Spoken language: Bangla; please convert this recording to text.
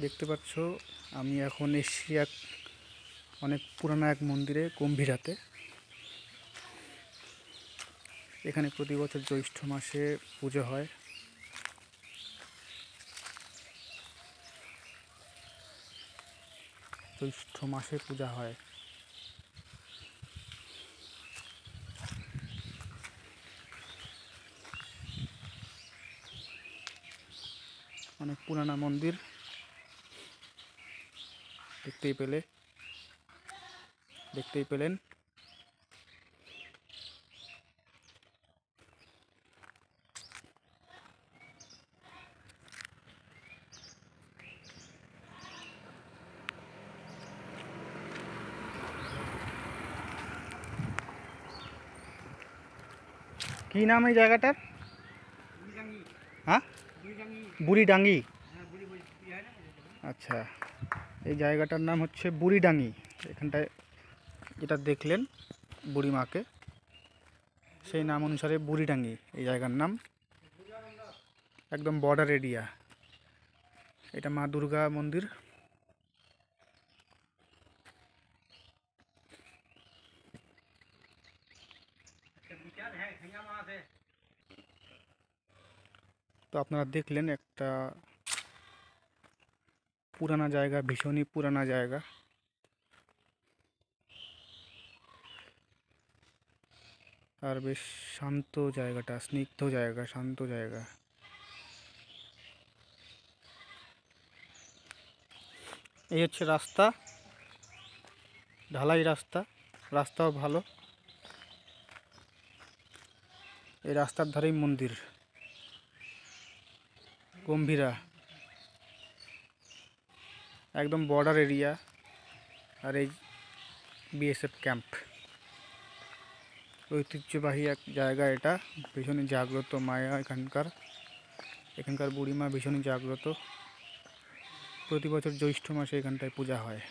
দেখতে পাচ্ছ আমি এখন এসেছি অনেক পুরানো এক মন্দিরে গম্ভীরাতে। এখানে প্রতি বছর জ্যৈষ্ঠ মাসে পুজো হয়। জ্যৈষ্ঠ মাসে পূজা হয়। অনেক পুরানা মন্দির দেখতেই পেলেন। কি নাম এই জায়গাটার? হ্যাঁ, বুড়িডাঙ্গি। আচ্ছা, এই জায়গাটার নাম হচ্ছে বুড়িডাঙ্গি। এখানটায় যেটা দেখলেন বুড়িমাকে, সেই নাম অনুসারে বুড়িডাঙ্গি এই জায়গার নাম। একদম বর্ডার এরিয়া। এটা মা দুর্গা মন্দির। তো আপনারা দেখলেন একটা পুরানা জায়গা, ভীষণই পুরানা জায়গা। আর বেশ শান্ত জায়গাটা, স্নিগ্ধ জায়গা, শান্ত জায়গা। এই হচ্ছে রাস্তা, ঢালাই রাস্তা, রাস্তাও ভালো। এই রাস্তার ধারেই মন্দির গম্ভীরা, একদম বর্ডার এরিয়া। আর এই বিএসএফ ক্যাম্প, ঐতিহ্যবাহী এক জায়গা এটা। ভীষণই জাগ্রত মায়া এখানকার বুড়িমা ভীষণই জাগ্রত। প্রতি বছর জ্যৈষ্ঠ মাসে এখানটায় পূজা হয়।